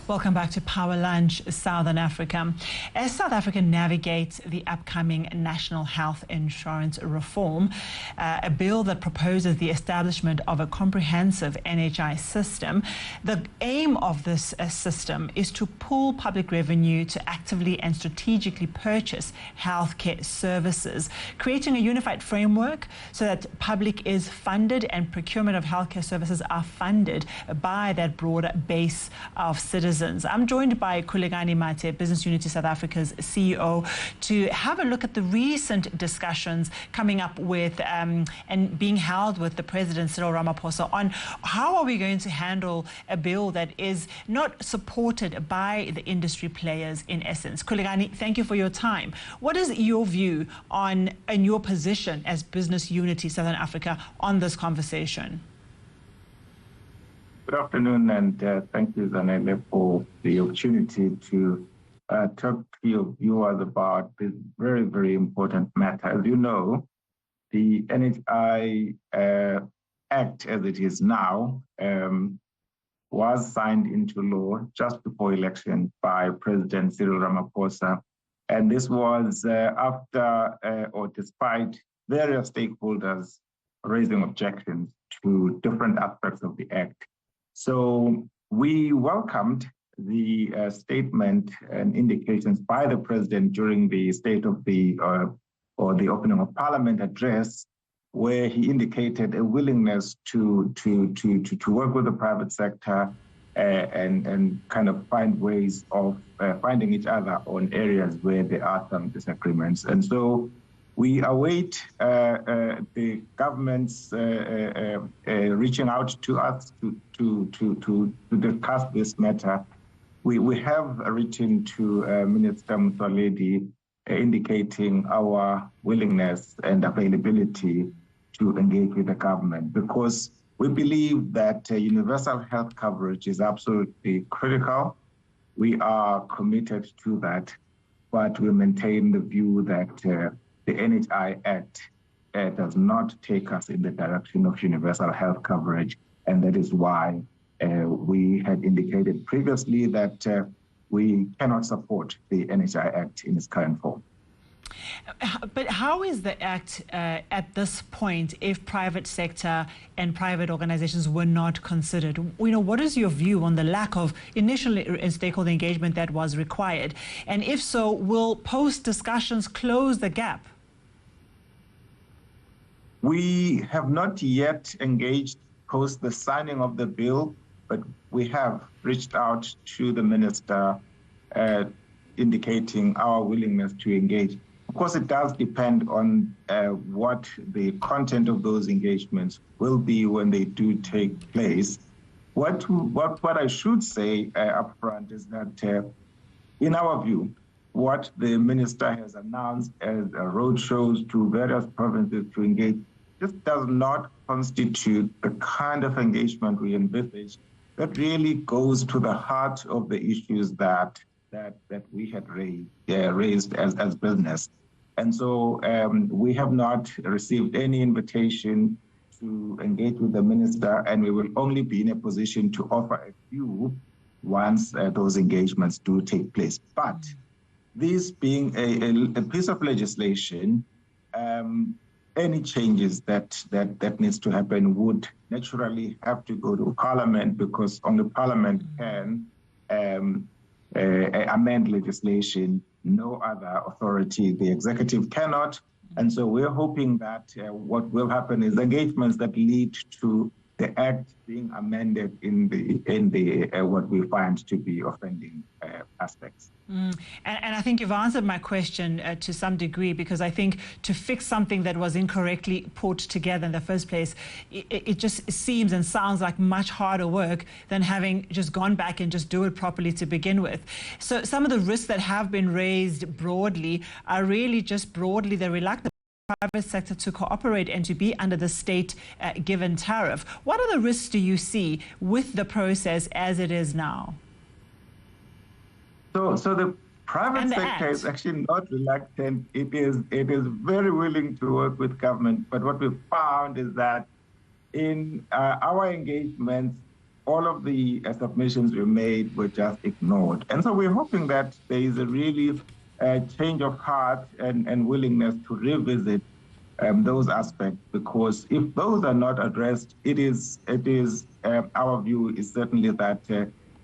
Welcome back to Power Lunch, Southern Africa. As South Africa navigates the upcoming national health insurance reform, a bill that proposes the establishment of a comprehensive NHI system, the aim of this system is to pool public revenue to actively and strategically purchase healthcare services, creating a unified framework so that public is funded and procurement of healthcare services are funded by that broader base of citizens. I'm joined by Khulekani Mathe, Business Unity South Africa's CEO, to have a look at the recent discussions coming up with and being held with the President Cyril Ramaphosa on how are we going to handle a bill that is not supported by the industry players in essence. Khulekani, thank you for your time. What is your view on and your position as Business Unity Southern Africa on this conversation? Good afternoon, and thank you, Zanele, for the opportunity to talk to your viewers about this very, very important matter. As you know, the NHI Act, as it is now, was signed into law just before election by President Cyril Ramaphosa. And this was after or despite various stakeholders raising objections to different aspects of the Act. So we welcomed the statement and indications by the president during the State of the or the opening of Parliament address, where he indicated a willingness to work with the private sector and kind of find ways of finding each other on areas where there are some disagreements. And so we await the government's reaching out to us to discuss this matter. We have written to Minister Motsoaledi indicating our willingness and availability to engage with the government, because we believe that universal health coverage is absolutely critical. We are committed to that, but we maintain the view that the NHI Act does not take us in the direction of universal health coverage, and that is why we had indicated previously that we cannot support the NHI Act in its current form. But how is the Act at this point if private sector and private organizations were not considered? What is your view on the lack of initial stakeholder engagement that was required? And if so, will post-discussions close the gap? We have not yet engaged post the signing of the bill, but we have reached out to the minister indicating our willingness to engage. Of course, it does depend on what the content of those engagements will be when they do take place. What I should say up front is that in our view, what the minister has announced as roadshows to various provinces to engage just does not constitute the kind of engagement we envisage that really goes to the heart of the issues that we had raised as business. And so we have not received any invitation to engage with the minister, and we will only be in a position to offer a view once those engagements do take place. But this being a piece of legislation, any changes that needs to happen would naturally have to go to Parliament, because only Parliament can amend legislation. No other authority, the executive cannot. And so we're hoping that what will happen is engagements that lead to the Act being amended in the what we find to be offending aspects. And I think you've answered my question to some degree, because I think to fix something that was incorrectly put together in the first place, it just seems and sounds like much harder work than having just gone back and just do it properly to begin with. So some of the risks that have been raised broadly are really just broadly the reluctance private sector to cooperate and to be under the state given tariff. What other risks do you see with the process as it is now? So the private sector is actually not reluctant. It is very willing to work with government. But what we've found is that in our engagements, all of the submissions we made were just ignored. And so we're hoping that there is a really change of heart and willingness to revisit those aspects, because if those are not addressed, it is our view is certainly that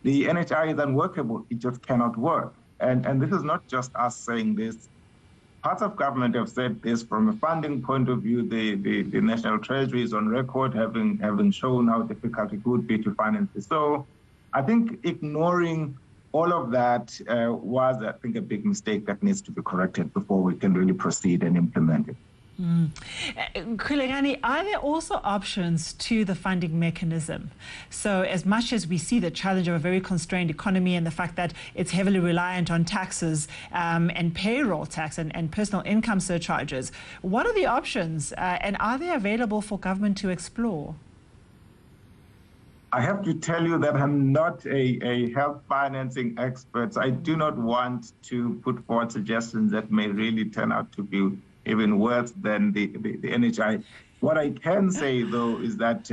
the NHI is unworkable. It just cannot work. And this is not just us saying this. Parts of government have said this. From a funding point of view, the National Treasury is on record having shown how difficult it would be to finance this. So I think ignoring all of that was, I think, a big mistake that needs to be corrected before we can really proceed and implement it. Khulekani, are there also options to the funding mechanism? So as much as we see the challenge of a very constrained economy and the fact that it's heavily reliant on taxes and payroll tax and personal income surcharges, what are the options and are they available for government to explore? I have to tell you that I'm not a health financing expert. So I do not want to put forward suggestions that may really turn out to be even worse than the NHI. What I can say, though, is that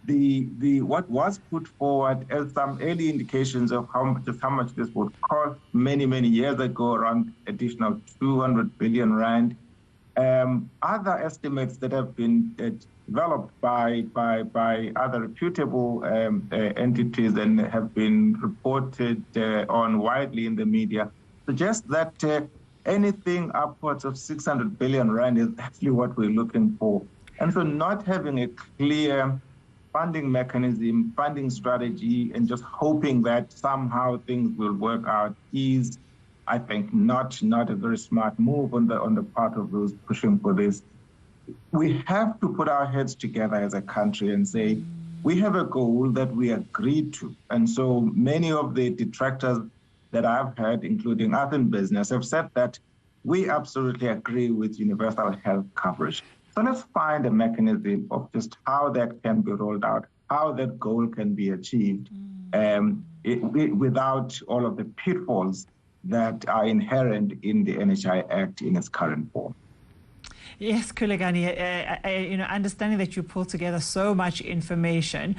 what was put forward as some early indications of how much this would cost many years ago, around additional 200 billion rand. Other estimates that have been developed by other reputable entities and have been reported on widely in the media suggest that anything upwards of 600 billion rand is actually what we're looking for. And so not having a clear funding mechanism, funding strategy, and just hoping that somehow things will work out is, I think, not a very smart move on the part of those pushing for this. We have to put our heads together as a country and say, we have a goal that we agreed to. And so many of the detractors that I've heard, including us in business, have said that we absolutely agree with universal health coverage. So let's find a mechanism of just how that can be rolled out, how that goal can be achieved without all of the pitfalls that are inherent in the NHI Act in its current form. Yes, Khulekani, understanding that you pull together so much information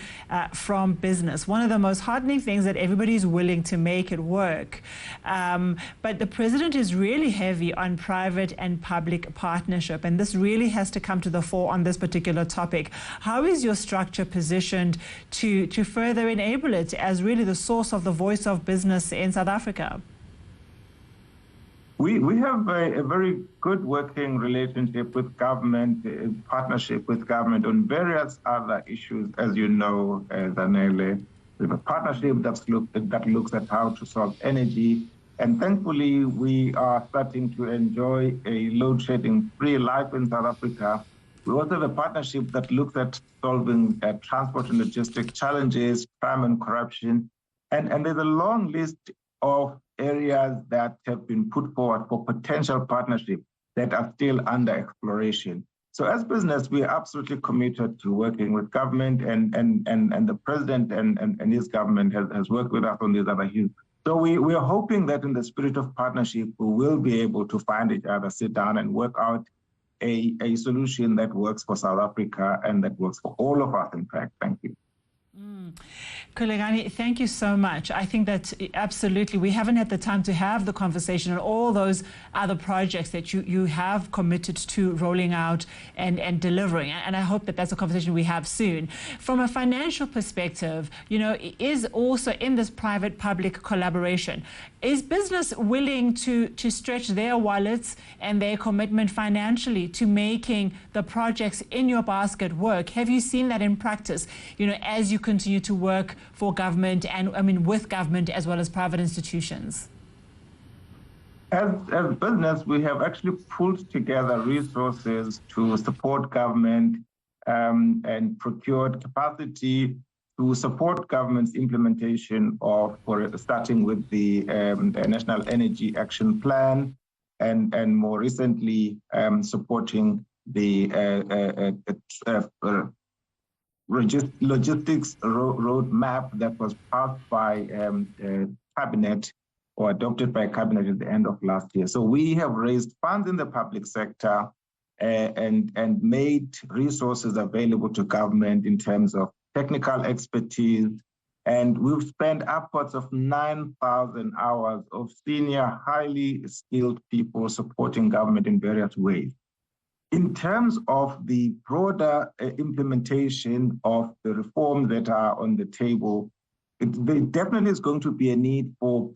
from business, one of the most heartening things that everybody is willing to make it work. But the president is really heavy on private and public partnership, and this really has to come to the fore on this particular topic. How is your structure positioned to further enable it as really the source of the voice of business in South Africa? We have a very good working relationship with government, partnership with government on various other issues, as you know, Zanele. We have a partnership that looks at how to solve energy. And thankfully, we are starting to enjoy a load-shedding-free life in South Africa. We also have a partnership that looks at solving transport and logistic challenges, crime and corruption. And there's a long list of areas that have been put forward for potential partnership that are still under exploration. So as business, we are absolutely committed to working with government, and the president and his government has worked with us on these other issues. So we are hoping that in the spirit of partnership, we will be able to find each other, sit down and work out a solution that works for South Africa and that works for all of us, in fact. Thank you. Khulekani, thank you so much. I think that absolutely we haven't had the time to have the conversation on all those other projects that you have committed to rolling out and delivering. And I hope that that's a conversation we have soon. From a financial perspective, is also in this private-public collaboration, is business willing to stretch their wallets and their commitment financially to making the projects in your basket work? Have you seen that in practice, as you continue to work for government and with government as well as private institutions? As business, we have actually pulled together resources to support government and procured capacity to support government's implementation of, starting with the National Energy Action Plan and more recently supporting the logistics roadmap that was passed by cabinet or adopted by cabinet at the end of last year. So we have raised funds in the public sector and made resources available to government in terms of technical expertise, and we've spent upwards of 9,000 hours of senior, highly skilled people supporting government in various ways. In terms of the broader implementation of the reforms that are on the table, there definitely is going to be a need for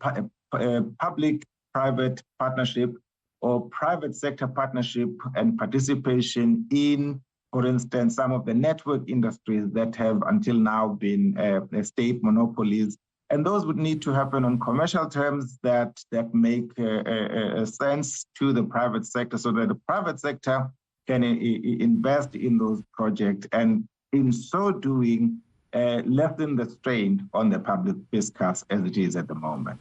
public-private partnership or private sector partnership and participation in, for instance, some of the network industries that have until now been state monopolies. And those would need to happen on commercial terms that make sense to the private sector, so that the private sector can invest in those projects, and in so doing, lessen the strain on the public fiscus as it is at the moment.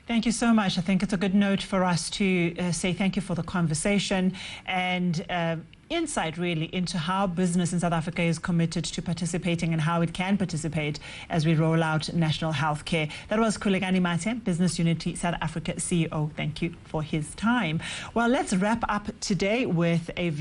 Thank you so much. I think it's a good note for us to say thank you for the conversation and insight really into how business in South Africa is committed to participating and how it can participate as we roll out national health care. That was Khulekani Mathe, Business Unity South Africa CEO. Thank you for his time. Well, let's wrap up today with a